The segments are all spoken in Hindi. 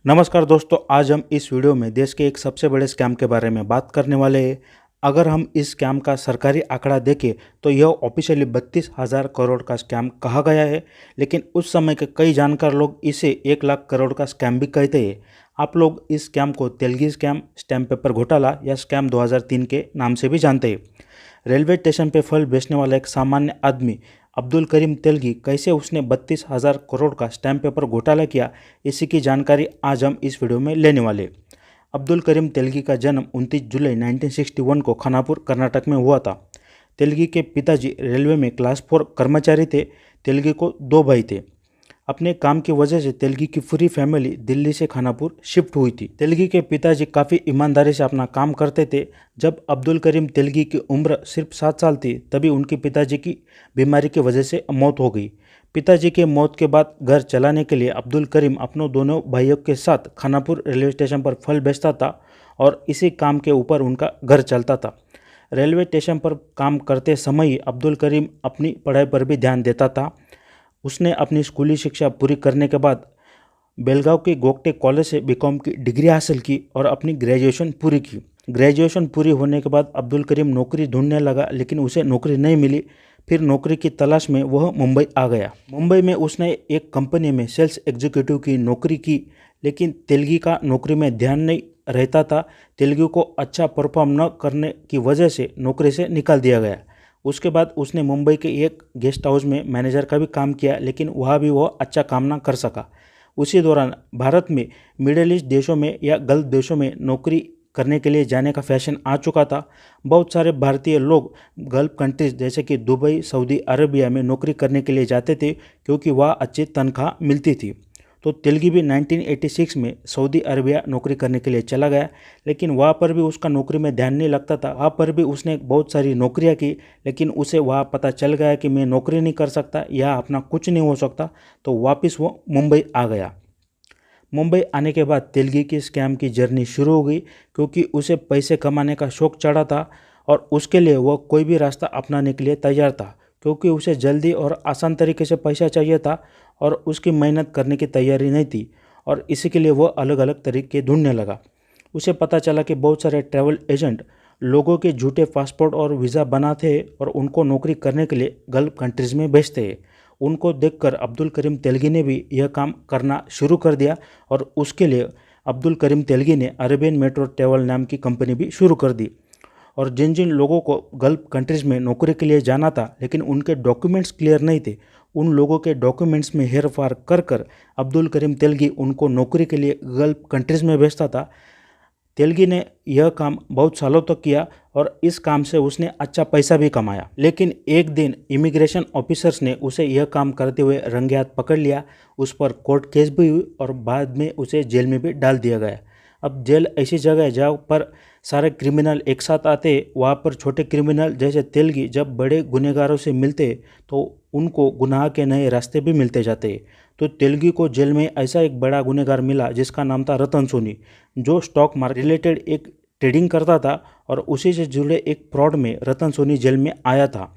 नमस्कार दोस्तों, आज हम इस वीडियो में देश के एक सबसे बड़े स्कैम के बारे में बात करने वाले हैं। अगर हम इस स्कैम का सरकारी आंकड़ा देखें तो यह ऑफिशियली 32,000 करोड़ का स्कैम कहा गया है, लेकिन उस समय के कई जानकार लोग इसे 1 लाख करोड़ का स्कैम भी कहते हैं। आप लोग इस स्कैम को तेलगी स्कैम, स्टैम्प पेपर घोटाला या स्कैम 2003 के नाम से भी जानते हैं। रेलवे स्टेशन पर फल बेचने वाला एक सामान्य आदमी अब्दुल करीम तेलगी, कैसे उसने 32,000 करोड़ का स्टैम्प पेपर घोटाला किया, इसी की जानकारी आज हम इस वीडियो में लेने वाले। अब्दुल करीम तेलगी का जन्म 29 जुलाई 1961 को खानापुर, कर्नाटक में हुआ था। तेलगी के पिताजी रेलवे में क्लास 4 कर्मचारी थे। तेलगी को 2 भाई थे। अपने काम की वजह से तेलगी की पूरी फैमिली दिल्ली से खानापुर शिफ्ट हुई थी। तेलगी के पिताजी काफ़ी ईमानदारी से अपना काम करते थे। जब अब्दुल करीम तेलगी की उम्र सिर्फ 7 साल थी, तभी उनके पिताजी की बीमारी की वजह से मौत हो गई। पिताजी के मौत के बाद घर चलाने के लिए अब्दुल करीम अपनों दोनों भाइयों के साथ खानापुर रेलवे स्टेशन पर फल बेचता था और इसी काम के ऊपर उनका घर चलता था। रेलवे स्टेशन पर काम करते समय ही अब्दुल करीम अपनी पढ़ाई पर भी ध्यान देता था। उसने अपनी स्कूली शिक्षा पूरी करने के बाद बेलगांव के गोगटे कॉलेज से बीकॉम की डिग्री हासिल की और अपनी ग्रेजुएशन पूरी की। ग्रेजुएशन पूरी होने के बाद अब्दुल करीम नौकरी ढूंढने लगा, लेकिन उसे नौकरी नहीं मिली। फिर नौकरी की तलाश में वह मुंबई आ गया। मुंबई में उसने एक कंपनी में सेल्स एग्जीक्यूटिव की नौकरी की, लेकिन तेलगी का नौकरी में ध्यान नहीं रहता था। तेलगी को अच्छा परफॉर्म न करने की वजह से नौकरी से निकाल दिया गया। उसके बाद उसने मुंबई के एक गेस्ट हाउस में मैनेजर का भी काम किया, लेकिन वहाँ भी वह अच्छा काम ना कर सका। उसी दौरान भारत में मिडिल ईस्ट देशों में या गल्फ देशों में नौकरी करने के लिए जाने का फैशन आ चुका था। बहुत सारे भारतीय लोग गल्फ कंट्रीज जैसे कि दुबई, सऊदी अरेबिया में नौकरी करने के लिए जाते थे, क्योंकि वहाँ अच्छी तनख्वाह मिलती थी। तो तेलगी भी 1986 में सऊदी अरेबिया नौकरी करने के लिए चला गया, लेकिन वहाँ पर भी उसका नौकरी में ध्यान नहीं लगता था। वहाँ पर भी उसने बहुत सारी नौकरियाँ की, लेकिन उसे वहाँ पता चल गया कि मैं नौकरी नहीं कर सकता या अपना कुछ नहीं हो सकता, तो वापस वो मुंबई आ गया। मुंबई आने के बाद तेलगी की स्कैम की जर्नी शुरू हो गई, क्योंकि उसे पैसे कमाने का शौक चढ़ा था और उसके लिए वह कोई भी रास्ता अपनाने के लिए तैयार था, क्योंकि उसे जल्दी और आसान तरीके से पैसा चाहिए था और उसकी मेहनत करने की तैयारी नहीं थी, और इसी के लिए वह अलग अलग तरीके ढूंढने लगा। उसे पता चला कि बहुत सारे ट्रैवल एजेंट लोगों के झूठे पासपोर्ट और वीज़ा बनाते हैं और उनको नौकरी करने के लिए गल्फ कंट्रीज़ में भेजते हैं। उनको देखकर अब्दुल करीम तेलगी ने भी यह काम करना शुरू कर दिया और उसके लिए अब्दुल करीम तेलगी ने अरेबियन मेट्रो ट्रैवल नाम की कंपनी भी शुरू कर दी। और जिन जिन लोगों को गल्फ कंट्रीज़ में नौकरी के लिए जाना था, लेकिन उनके डॉक्यूमेंट्स क्लियर नहीं थे, उन लोगों के डॉक्यूमेंट्स में हेर फार कर कर अब्दुल करीम तेलगी उनको नौकरी के लिए गल्फ कंट्रीज़ में भेजता था। तेलगी ने यह काम बहुत सालों तक किया और इस काम से उसने अच्छा पैसा भी कमाया। लेकिन एक दिन इमिग्रेशन ऑफिसर्स ने उसे यह काम करते हुए रंगे हाथ पकड़ लिया। उस पर कोर्ट केस भी हुई और बाद में उसे जेल में भी डाल दिया गया। अब जेल ऐसी जगह है जहाँ पर सारे क्रिमिनल एक साथ आते, वहाँ पर छोटे क्रिमिनल जैसे तेलगी जब बड़े गुनहगारों से मिलते तो उनको गुनाह के नए रास्ते भी मिलते जाते। तो तेलगी को जेल में ऐसा एक बड़ा गुनहगार मिला जिसका नाम था रतन सोनी, जो स्टॉक मार्केट रिलेटेड एक ट्रेडिंग करता था, और उसी से जुड़े एक फ्रॉड में रतन सोनी जेल में आया था।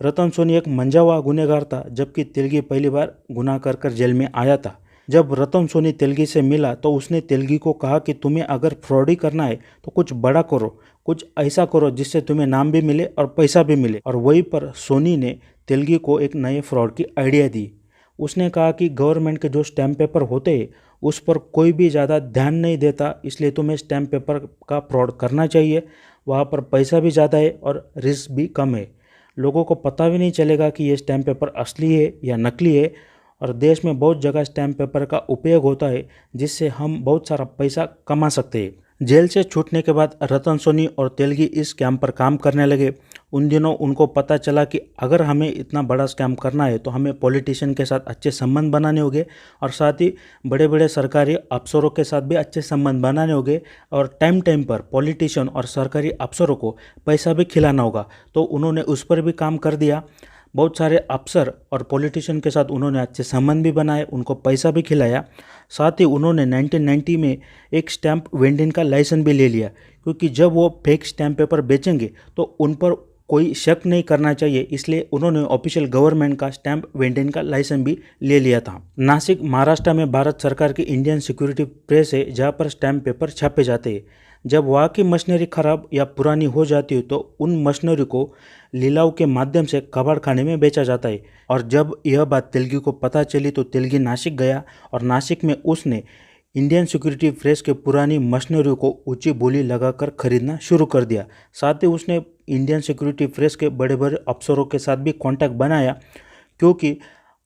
रतन सोनी एक मंझा हुआ गुनहगार था, जबकि तेलगी पहली बार गुनाह कर कर जेल में आया था। जब रतन सोनी तेलगी से मिला तो उसने तेलगी को कहा कि तुम्हें अगर फ्रॉड ही करना है तो कुछ बड़ा करो, कुछ ऐसा करो जिससे तुम्हें नाम भी मिले और पैसा भी मिले। और वहीं पर सोनी ने तेलगी को एक नए फ्रॉड की आइडिया दी। उसने कहा कि गवर्नमेंट के जो स्टैम्प पेपर होते हैं उस पर कोई भी ज़्यादा ध्यान नहीं देता, इसलिए तुम्हें स्टैम्प पेपर का फ्रॉड करना चाहिए। वहाँ पर पैसा भी ज़्यादा है और रिस्क भी कम है। लोगों को पता भी नहीं चलेगा कि ये स्टैम्प पेपर असली है या नकली है, और देश में बहुत जगह स्टैम्प पेपर का उपयोग होता है, जिससे हम बहुत सारा पैसा कमा सकते हैं। जेल से छूटने के बाद रतन सोनी और तेलगी इस स्कैम पर काम करने लगे। उन दिनों उनको पता चला कि अगर हमें इतना बड़ा स्कैम करना है तो हमें पॉलिटिशियन के साथ अच्छे संबंध बनाने होंगे, और साथ ही बड़े बड़े सरकारी अफसरों के साथ भी अच्छे संबंध बनाने होंगे, और टाइम टाइम पर पॉलिटिशियन और सरकारी अफसरों को पैसा भी खिलाना होगा। तो उन्होंने उस पर भी काम कर दिया। बहुत सारे अफसर और पॉलिटिशियन के साथ उन्होंने अच्छे संबंध भी बनाए, उनको पैसा भी खिलाया। साथ ही उन्होंने 1990 में एक स्टैम्प वेंडिंग का लाइसेंस भी ले लिया, क्योंकि जब वो फेक स्टैम्प पेपर बेचेंगे तो उन पर कोई शक नहीं करना चाहिए, इसलिए उन्होंने ऑफिशियल गवर्नमेंट का स्टैंप वेंडिंग का लाइसेंस भी ले लिया था। नासिक महाराष्ट्र में भारत सरकार की इंडियन सिक्योरिटी प्रेस है, जहाँ पर स्टैंप पेपर छापे जाते हैं। जब वहाँ की मशीनरी खराब या पुरानी हो जाती है तो उन मशीनरी को लिलाव के माध्यम से कबाड़ खाने में बेचा जाता है। और जब यह बात तेलगी को पता चली तो तेलगी नासिक गया और नासिक में उसने इंडियन सिक्योरिटी प्रेस के पुरानी मशीनरी को ऊंची बोली लगाकर खरीदना शुरू कर दिया। साथ ही उसने इंडियन सिक्योरिटी प्रेस के बड़े बड़े अफसरों के साथ भी कांटेक्ट बनाया, क्योंकि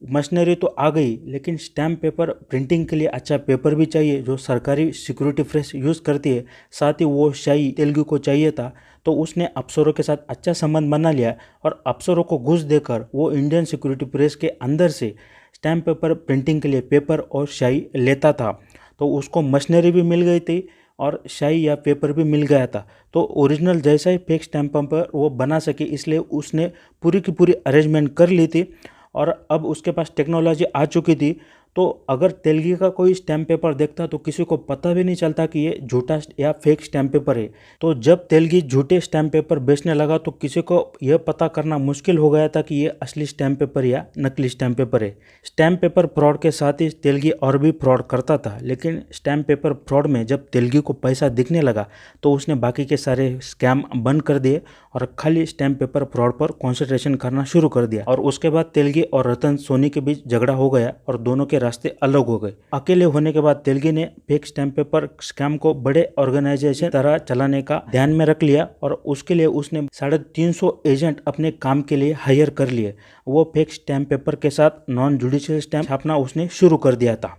मशीनरी तो आ गई लेकिन स्टैम्प पेपर प्रिंटिंग के लिए अच्छा पेपर भी चाहिए जो सरकारी सिक्योरिटी प्रेस यूज़ करती है। साथ ही वो शाही तेलुगु को चाहिए था, तो उसने अफसरों के साथ अच्छा संबंध बना लिया और अफसरों को घूस देकर वो इंडियन सिक्योरिटी प्रेस के अंदर से स्टैम्प पेपर प्रिंटिंग के लिए पेपर और शाही लेता था। तो उसको मशीनरी भी मिल गई थी और शाही या पेपर भी मिल गया था। तो ओरिजिनल जैसा ही फेक स्टैम्प पेपर वो बना सके, इसलिए उसने पूरी की पूरी अरेंजमेंट कर ली थी। और अब उसके पास टेक्नोलॉजी आ चुकी थी, तो अगर तेलगी का कोई स्टैम्प पेपर देखता तो किसी को पता भी नहीं चलता कि ये झूठा या फेक स्टैम्प पेपर है। तो जब तेलगी झूठे स्टैम्प पेपर बेचने लगा तो किसी को यह पता करना मुश्किल हो गया था कि ये असली स्टैम्प पेपर या नकली स्टैम्प पेपर है। स्टैम्प पेपर फ्रॉड के साथ ही तेलगी और भी फ्रॉड करता था, लेकिन स्टैम्प पेपर फ्रॉड में जब तेलगी को पैसा दिखने लगा तो उसने बाकी के सारे स्कैम बंद कर दिए और खाली स्टैम्प पेपर फ्रॉड पर कॉन्सेंट्रेशन करना शुरू कर दिया। और उसके बाद तेलगी और रतन सोनी के बीच झगड़ा हो गया और दोनों के रास्ते अलग हो गए। अकेले होने के बाद तेलगी ने फेक स्टैम्प पेपर स्कैम को बड़े ऑर्गेनाइजेशन तरह चलाने का ध्यान में रख लिया और उसके लिए उसने 350 एजेंट अपने काम के लिए हायर कर लिए। वो फेक स्टैम्प पेपर के साथ नॉन जुडिशियल स्टैम्प छापना उसने शुरू कर दिया था।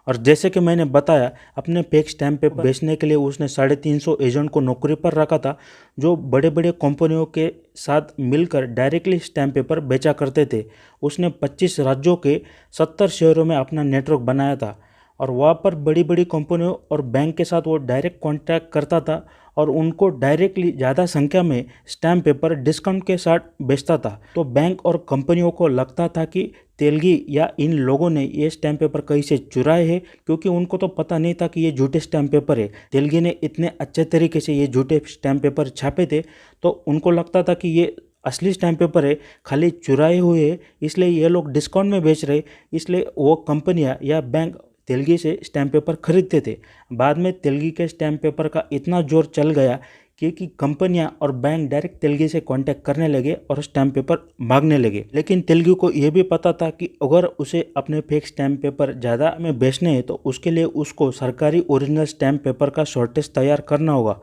और जैसे कि मैंने बताया, अपने फेक स्टैम्प पेपर बेचने के लिए उसने 350 एजेंट को नौकरी पर रखा था, जो बड़े बड़े कंपनियों के साथ मिलकर डायरेक्टली स्टैम्प पेपर बेचा करते थे। उसने 25 राज्यों के 70 शहरों में अपना नेटवर्क बनाया था और वहाँ पर बड़ी बड़ी कंपनियों और बैंक के साथ वो डायरेक्ट कॉन्टैक्ट करता था और उनको डायरेक्टली ज़्यादा संख्या में स्टैम्प पेपर डिस्काउंट के साथ बेचता था। तो बैंक और कंपनियों को लगता था कि तेलगी या इन लोगों ने ये स्टैम्प पेपर कहीं से चुराए हैं, क्योंकि उनको तो पता नहीं था कि ये झूठे स्टैम्प पेपर है। तेलगी ने इतने अच्छे तरीके से ये झूठे स्टैम्प पेपर छापे थे, तो उनको लगता था कि ये असली स्टैम्प पेपर है, खाली चुराए हुए है, इसलिए ये लोग डिस्काउंट में बेच रहे, इसलिए वो कंपनियां या बैंक तेलगी से स्टैम्प पेपर खरीदते थे। बाद में तेलगी के स्टैम्प पेपर का इतना जोर चल गया कि कंपनियां और बैंक डायरेक्ट तेलगी से कांटेक्ट करने लगे और स्टैम्प पेपर मांगने लगे। लेकिन तेलगी को यह भी पता था कि अगर उसे अपने फेक स्टैम्प पेपर ज़्यादा में बेचने हैं तो उसके लिए उसको सरकारी ओरिजिनल स्टैम्प पेपर का शॉर्टेज तैयार करना होगा।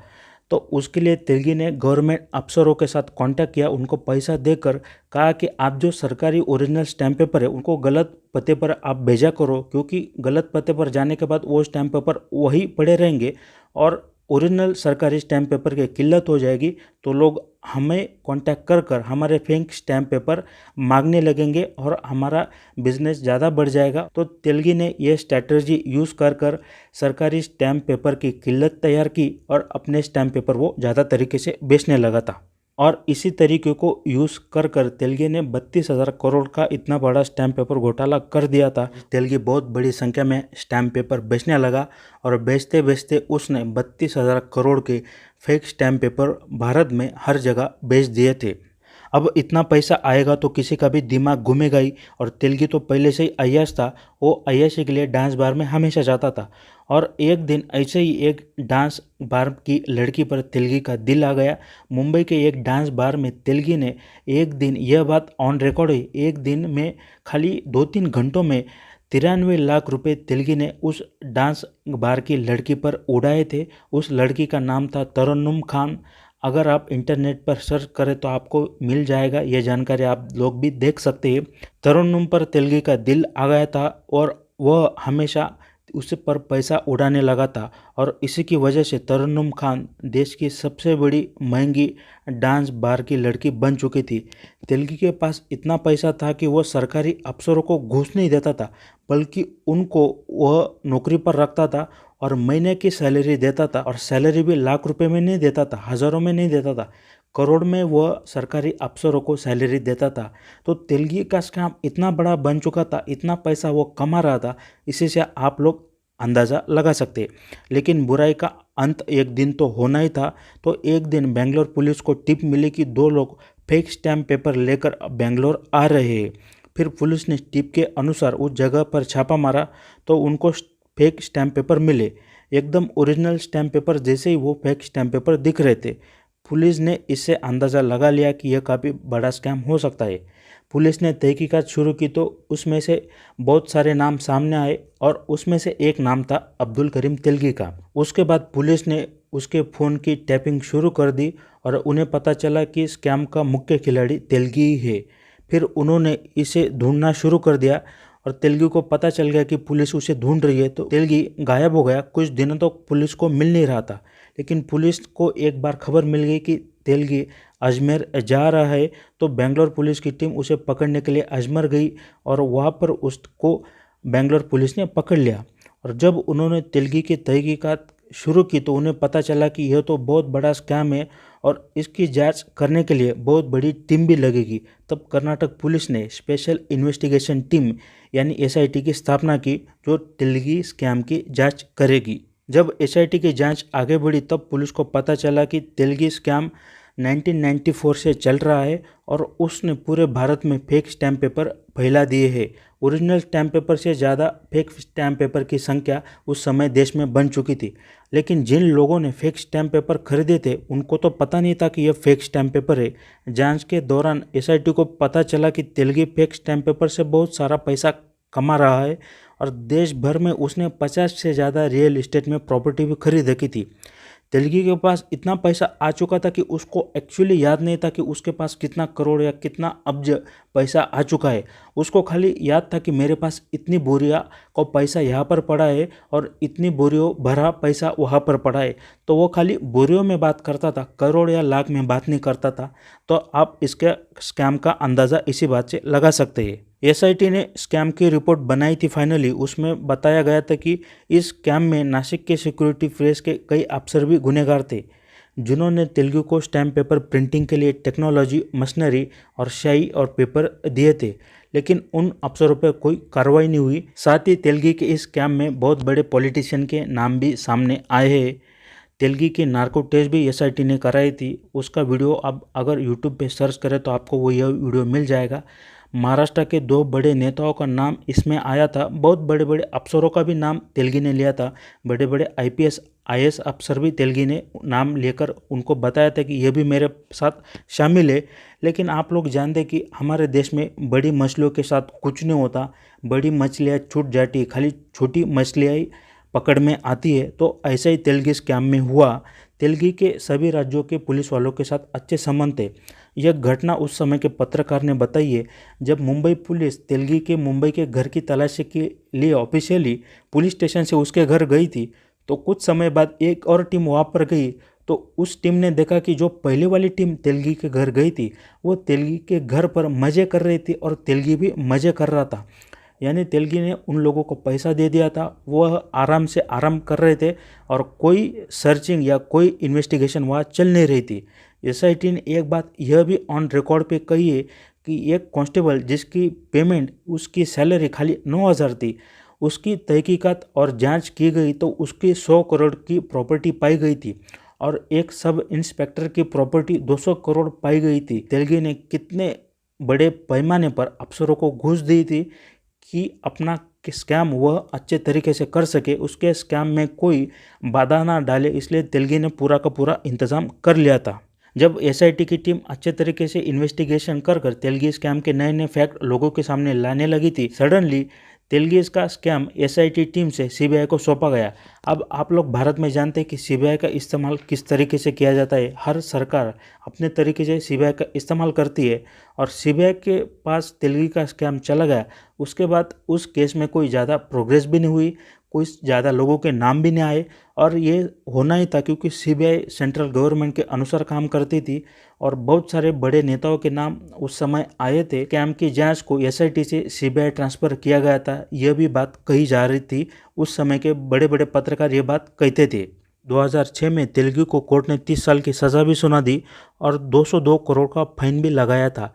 तो उसके लिए तेलगी ने गवर्नमेंट अफसरों के साथ कांटेक्ट किया, उनको पैसा देकर कहा कि आप जो सरकारी ओरिजिनल स्टैम्प पेपर है उनको गलत पते पर आप भेजा करो, क्योंकि गलत पते पर जाने के बाद वो स्टैम्प पेपर वही पड़े रहेंगे और ओरिजिनल सरकारी स्टैम्प पेपर की किल्लत हो जाएगी। तो लोग हमें कांटेक्ट कर कर हमारे फेक स्टैम्प पेपर मांगने लगेंगे और हमारा बिजनेस ज़्यादा बढ़ जाएगा। तो तेलगी ने यह स्ट्रैटेजी यूज़ कर कर सरकारी स्टैम्प पेपर की किल्लत तैयार की और अपने स्टैम्प पेपर वो ज़्यादा तरीके से बेचने लगा था। और इसी तरीके को यूज़ कर कर तेलगी ने 32,000 करोड़ का इतना बड़ा स्टैम्प पेपर घोटाला कर दिया था। तेलगी बहुत बड़ी संख्या में स्टैम्प पेपर बेचने लगा और बेचते बेचते उसने 32,000 करोड़ के फेक स्टैम्प पेपर भारत में हर जगह बेच दिए थे। अब इतना पैसा आएगा तो किसी का भी दिमाग घूमेगा ही। और तेलगी तो पहले से ही अय्याश था, वो अय्याशी के लिए डांस बार में हमेशा जाता था। और एक दिन ऐसे ही एक डांस बार की लड़की पर तेलगी का दिल आ गया। मुंबई के एक डांस बार में तेलगी ने एक दिन, यह बात ऑन रिकॉर्ड है, एक दिन में खाली 2-3 घंटों में 93 लाख रुपए तेलगी ने उस डांस बार की लड़की पर उड़ाए थे। उस लड़की का नाम था तरन्नुम खान। अगर आप इंटरनेट पर सर्च करें तो आपको मिल जाएगा, ये जानकारी आप लोग भी देख सकते हैं। तरन्नुम पर तेलगी का दिल आ गया था और वह हमेशा उस पर पैसा उड़ाने लगा था और इसी की वजह से तरन्नुम खान देश की सबसे बड़ी महंगी डांस बार की लड़की बन चुकी थी। तेलगी के पास इतना पैसा था कि वह सरकारी अफसरों को घूस नहीं देता था, बल्कि उनको वह नौकरी पर रखता था और महीने की सैलरी देता था। और सैलरी भी लाख रुपए में नहीं देता था, हज़ारों में नहीं देता था, करोड़ में वह सरकारी अफसरों को सैलरी देता था। तो तेलगी का स्कैम इतना बड़ा बन चुका था, इतना पैसा वो कमा रहा था, इसी से आप लोग अंदाज़ा लगा सकते। लेकिन बुराई का अंत एक दिन तो होना ही था। तो एक दिन बेंगलोर पुलिस को टिप मिली कि 2 लोग फेक स्टैम्प पेपर लेकर बेंगलोर आ रहे हैं। फिर पुलिस ने टिप के अनुसार उस जगह पर छापा मारा तो उनको फेक स्टैम्प पेपर मिले। एकदम ओरिजिनल स्टैम्प पेपर जैसे ही वो फेक स्टैम्प पेपर दिख रहे थे। पुलिस ने इससे अंदाज़ा लगा लिया कि यह काफ़ी बड़ा स्कैम हो सकता है। पुलिस ने तहकीकात शुरू की तो उसमें से बहुत सारे नाम सामने आए और उसमें से एक नाम था अब्दुल करीम तेलगी का। उसके बाद पुलिस ने उसके फ़ोन की टैपिंग शुरू कर दी और उन्हें पता चला कि स्कैम का मुख्य खिलाड़ी तेलगी ही है। फिर उन्होंने इसे ढूंढना शुरू कर दिया और तेलगी को पता चल गया कि पुलिस उसे ढूंढ रही है, तो तेलगी गायब हो गया। कुछ दिनों तक तो पुलिस को मिल नहीं रहा था, लेकिन पुलिस को एक बार खबर मिल गई कि तेलगी अजमेर जा रहा है, तो बेंगलोर पुलिस की टीम उसे पकड़ने के लिए अजमेर गई और वहाँ पर उसको बेंगलोर पुलिस ने पकड़ लिया। और जब उन्होंने तेलगी की तहकीकात शुरू की तो उन्हें पता चला कि यह तो बहुत बड़ा स्कैम है और इसकी जांच करने के लिए बहुत बड़ी टीम भी लगेगी। तब कर्नाटक पुलिस ने स्पेशल इन्वेस्टिगेशन टीम यानी एसआईटी की स्थापना की, जो तेलगी स्कैम की जांच करेगी। जब एसआईटी की जांच आगे बढ़ी तब पुलिस को पता चला कि तेलगी स्कैम 1994 से चल रहा है और उसने पूरे भारत में फेक स्टैम्प पेपर फैला दिए हैं। ओरिजिनल स्टैम्प पेपर से ज़्यादा फेक स्टैम्प पेपर की संख्या उस समय देश में बन चुकी थी, लेकिन जिन लोगों ने फेक स्टैम्प पेपर खरीदे थे उनको तो पता नहीं था कि यह फेक स्टैम्प पेपर है। जांच के दौरान एसआईटी को पता चला कि तेलगी फेक स्टैम्प पेपर से बहुत सारा पैसा कमा रहा है और देश भर में उसने 50 से ज़्यादा रियल एस्टेट में प्रॉपर्टी भी खरीद रखी थी। तेलगी के पास इतना पैसा आ चुका था कि उसको एक्चुअली याद नहीं था कि उसके पास कितना करोड़ या कितना अब्ज पैसा आ चुका है। उसको खाली याद था कि मेरे पास इतनी बोरियां को पैसा यहाँ पर पड़ा है और इतनी बोरियों भरा पैसा वहाँ पर पड़ा है, तो वो खाली बोरियों में बात करता था, करोड़ या लाख में बात नहीं करता था। तो आप इसके स्कैम का अंदाज़ा इसी बात से लगा सकते हैं। एसआईटी ने स्कैम की रिपोर्ट बनाई थी फाइनली। उसमें बताया गया था कि इस स्कैम में नासिक के सिक्योरिटी प्रेस के कई अफसर भी गुनहगार थे, जिन्होंने तेलुगु को स्टैम्प पेपर प्रिंटिंग के लिए टेक्नोलॉजी, मशीनरी और स्याही और पेपर दिए थे, लेकिन उन अफसरों पर कोई कार्रवाई नहीं हुई। साथ ही तेलुगु के इस स्कैम में बहुत बड़े पॉलिटिशियन के नाम भी सामने आए हैं। तेलुगु की नार्को टेस्ट भी एसआईटी ने कराई थी। उसका वीडियो आप अगर यूट्यूब पे सर्च करें तो आपको वो यह वीडियो मिल जाएगा। महाराष्ट्र के 2 बड़े नेताओं का नाम इसमें आया था। बहुत बड़े बड़े अफसरों का भी नाम तेलुगु ने लिया था। बड़े बड़े आईपीएस आईएएस अफसर भी तेलुगु ने नाम लेकर उनको बताया था कि यह भी मेरे साथ शामिल है। लेकिन आप लोग जानते कि हमारे देश में बड़ी मछलियों के साथ कुछ नहीं होता। बड़ी मछलियाँ छूट जाती, खाली छोटी मछलियाँ ही पकड़ में आती है। तो ऐसा ही तेलुगु स्कैम में हुआ। तेलुगु के सभी राज्यों के पुलिस वालों के साथ अच्छे संबंध थे। यह घटना उस समय के पत्रकार ने बताई है जब मुंबई पुलिस तेलुगु के मुंबई के घर की तलाशी के लिए ऑफिशियली पुलिस स्टेशन से उसके घर गई थी। तो कुछ समय बाद एक और टीम वहाँ पर गई, तो उस टीम ने देखा कि जो पहले वाली टीम तेलुगु के घर गई थी वो तेलुगु के घर पर मज़े कर रही थी और तेलुगु भी मज़े कर रहा था। यानी तेलुगु ने उन लोगों को पैसा दे दिया था, वह आराम से आराम कर रहे थे और कोई सर्चिंग या कोई इन्वेस्टिगेशन वहाँ चल नहीं रही थी। एसआईटी ने एक बात यह भी ऑन रिकॉर्ड पे कही है कि एक कांस्टेबल जिसकी पेमेंट, उसकी सैलरी खाली 9,000 थी, उसकी तहकीकात और जांच की गई तो उसकी 100 करोड़ की प्रॉपर्टी पाई गई थी और एक सब इंस्पेक्टर की प्रॉपर्टी 200 करोड़ पाई गई थी। तेलुगु ने कितने बड़े पैमाने पर अफसरों को घूस दी थी कि अपना स्कैम वह अच्छे तरीके से कर सके, उसके स्कैम में कोई बाधा ना डाले, इसलिए तेलुगु ने पूरा का पूरा इंतज़ाम कर लिया था। जब एसआईटी की टीम अच्छे तरीके से इन्वेस्टिगेशन कर तेलुगु स्कैम के नए नए फैक्ट लोगों के सामने लाने लगी थी, सडनली तेलुगु का स्कैम एसआईटी टीम से सीबीआई को सौंपा गया। अब आप लोग भारत में जानते हैं कि सीबीआई का इस्तेमाल किस तरीके से किया जाता है। हर सरकार अपने तरीके से सीबीआई का इस्तेमाल करती है और सीबीआई के पास तेलुगु का स्कैम चला गया। उसके बाद उस केस में कोई ज़्यादा प्रोग्रेस भी नहीं हुई, कोई ज़्यादा लोगों के नाम भी नहीं आए और ये होना ही था क्योंकि सीबीआई सेंट्रल गवर्नमेंट के अनुसार काम करती थी और बहुत सारे बड़े नेताओं के नाम उस समय आए थे। स्कैम की जांच को एसआईटी से सीबीआई ट्रांसफ़र किया गया था, यह भी बात कही जा रही थी। उस समय के बड़े बड़े पत्रकार ये बात कहते थे। 2006 में तेलुगु को कोर्ट ने 30 साल की सज़ा भी सुना दी और 202 करोड़ का फाइन भी लगाया था।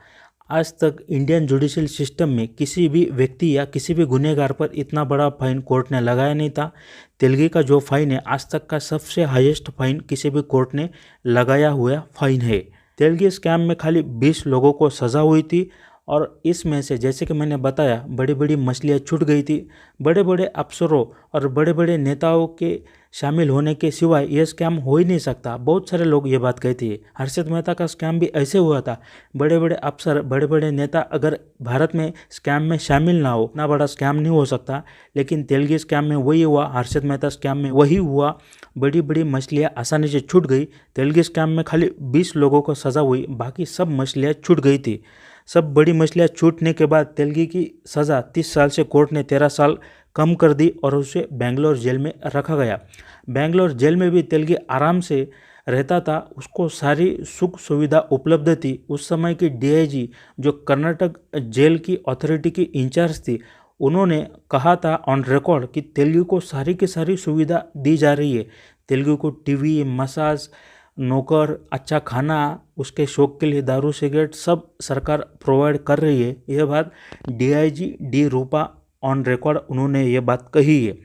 आज तक इंडियन जुडिशियल सिस्टम में किसी भी व्यक्ति या किसी भी गुनहगार पर इतना बड़ा फाइन कोर्ट ने लगाया नहीं था। तेलुगु का जो फाइन है आज तक का सबसे हाईएस्ट फाइन किसी भी कोर्ट ने लगाया हुआ फाइन है। तेलगी स्कैम में खाली 20 लोगों को सज़ा हुई थी और इसमें से जैसे कि मैंने बताया बड़ी बड़ी मछलियाँ छूट गई थी। बड़े बड़े अफसरों और बड़े बड़े नेताओं के शामिल होने के सिवाय ये स्कैम हो ही नहीं सकता। बहुत सारे लोग ये बात कहते हैं। हर्षद मेहता का स्कैम भी ऐसे हुआ था। बड़े बड़े अफसर, बड़े बड़े नेता अगर भारत में स्कैम में शामिल ना हो, इतना बड़ा स्कैम नहीं हो सकता। लेकिन तेलगी स्कैम में वही हुआ, हर्षद मेहता स्कैम में वही हुआ। बड़ी बड़ी मछलियाँ आसानी से छूट गई। तेलगी स्कैम में खाली 20 लोगों को सज़ा हुई, बाकी सब मछलियाँ छूट गई थी। सब बड़ी मछलियाँ छूटने के बाद तेलगी की सज़ा 30 साल से कोर्ट ने 13 साल कम कर दी और उसे बेंगलोर जेल में रखा गया। बेंगलोर जेल में भी तेलगी आराम से रहता था, उसको सारी सुख सुविधा उपलब्ध थी। उस समय की डीआईजी जो कर्नाटक जेल की अथॉरिटी की इंचार्ज थी, उन्होंने कहा था ऑन रिकॉर्ड कि तेलगी को सारी की सारी सुविधा दी जा रही है। तेलगी को टीवी, मसाज, नौकर, अच्छा खाना, उसके शौक के लिए दारू सिगरेट सब सरकार प्रोवाइड कर रही है। यह बात DIG D Rupa on record उन्होंने ये बात कही है।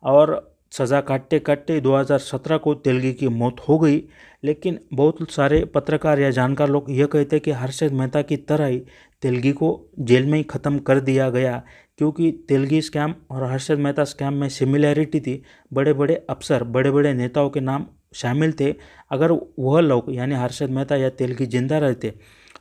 और सज़ा काटते काटते 2017 को तेलगी की मौत हो गई। लेकिन बहुत सारे पत्रकार या जानकार लोग ये कहते हैं कि हर्षद मेहता की तरह ही तेलगी को जेल में ही ख़त्म कर दिया गया, क्योंकि तेलगी स्कैम और हर्षद मेहता स्कैम में सिमिलैरिटी थी। बड़े बड़े अफसर, बड़े बड़े नेताओं के नाम शामिल थे। अगर वह लोग यानी हर्षद मेहता या तेलगी जिंदा रहते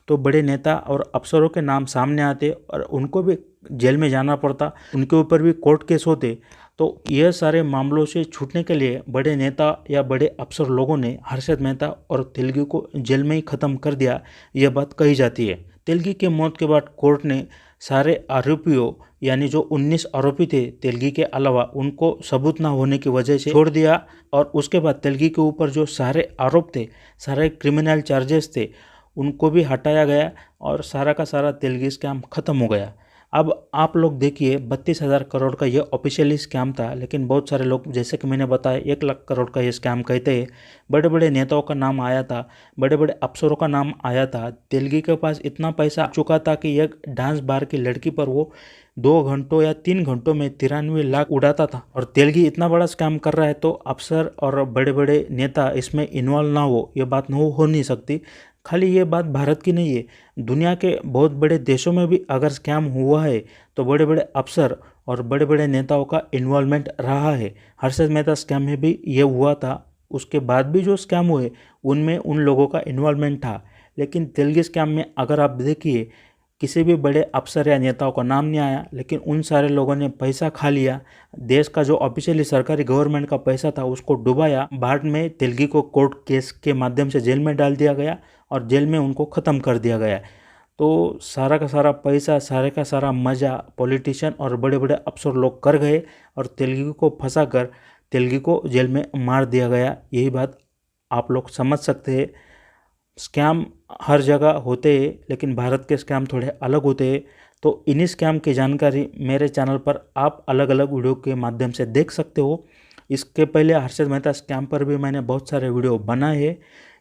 तो बड़े नेता और अफसरों के नाम सामने आते और उनको भी जेल में जाना पड़ता, उनके ऊपर भी कोर्ट केस होते। तो यह सारे मामलों से छूटने के लिए बड़े नेता या बड़े अफसर लोगों ने हर्षद मेहता और तेलगी को जेल में ही ख़त्म कर दिया, यह बात कही जाती है। तेलगी के मौत के बाद कोर्ट ने सारे आरोपियों यानी जो 19 आरोपी थे तेलगी के अलावा, उनको सबूत ना होने की वजह से छोड़ दिया। और उसके बाद तेलगी के ऊपर जो सारे आरोप थे, सारे क्रिमिनल चार्जेस थे, उनको भी हटाया गया और सारा का सारा तेलगी स्कैम ख़त्म हो गया। अब आप लोग देखिए 32,000 करोड़ का ये ऑफिशियली स्कैम था, लेकिन बहुत सारे लोग जैसे कि मैंने बताया 1 लाख करोड़ का ये स्कैम कहते हैं। बड़े बड़े नेताओं का नाम आया था, बड़े बड़े अफसरों का नाम आया था। तेलगी के पास इतना पैसा आ चुका था कि एक डांस बार की लड़की पर वो 2 घंटों या 3 घंटों में 93 लाख उड़ाता था। और तेलगी इतना बड़ा स्कैम कर रहा है तो अफसर और बड़े बड़े नेता इसमें इन्वॉल्व ना हो, ये बात हो नहीं सकती। खाली ये बात भारत की नहीं है, दुनिया के बहुत बड़े देशों में भी अगर स्कैम हुआ है तो बड़े बड़े अफसर और बड़े बड़े नेताओं का इन्वॉल्वमेंट रहा है। हर्षद मेहता स्कैम में भी ये हुआ था, उसके बाद भी जो स्कैम हुए उनमें उन लोगों का इन्वॉल्वमेंट था। लेकिन तेलगी स्कैम में अगर आप देखिए किसी भी बड़े अफसर या नेताओं का नाम नहीं आया, लेकिन उन सारे लोगों ने पैसा खा लिया। देश का जो ऑफिशियली सरकारी गवर्नमेंट का पैसा था उसको डुबाया। बाद में तेलगी को कोर्ट केस के माध्यम से जेल में डाल दिया गया और जेल में उनको ख़त्म कर दिया गया। तो सारा का सारा पैसा, सारे का सारा मज़ा पॉलिटिशियन और बड़े बड़े अफसर लोग कर गए और तेलगी को फंसा कर तेलगी को जेल में मार दिया गया। यही बात आप लोग समझ सकते हैं। स्कैम हर जगह होते हैं, लेकिन भारत के स्कैम थोड़े अलग होते हैं। तो इन्हीं स्कैम की जानकारी मेरे चैनल पर आप अलग अलग वीडियो के माध्यम से देख सकते हो। इसके पहले हर्षद मेहता स्कैम पर भी मैंने बहुत सारे वीडियो बनाए हैं।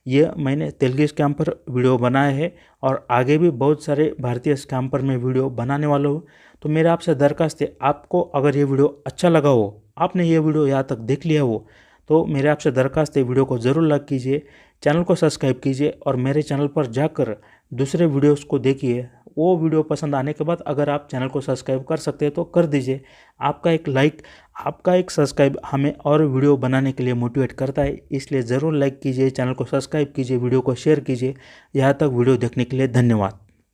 ये मैंने तेलगी स्कैम पर वीडियो बनाए हैं और आगे भी बहुत सारे भारतीय स्कैम पर मैं वीडियो बनाने वाला हूँ। तो मेरा आपसे दरखास्त है, आपको अगर ये वीडियो अच्छा लगा हो, आपने ये वीडियो यहाँ तक देख लिया हो, तो मेरे आपसे दरखास्त है वीडियो को ज़रूर लाइक कीजिए, चैनल को सब्सक्राइब कीजिए और मेरे चैनल पर जाकर दूसरे वीडियोस को देखिए। वो वीडियो पसंद आने के बाद अगर आप चैनल को सब्सक्राइब कर सकते हैं तो कर दीजिए। आपका एक लाइक, आपका एक सब्सक्राइब हमें और वीडियो बनाने के लिए मोटिवेट करता है, इसलिए ज़रूर लाइक कीजिए, चैनल को सब्सक्राइब कीजिए, वीडियो को शेयर कीजिए। यहाँ तक वीडियो देखने के लिए धन्यवाद।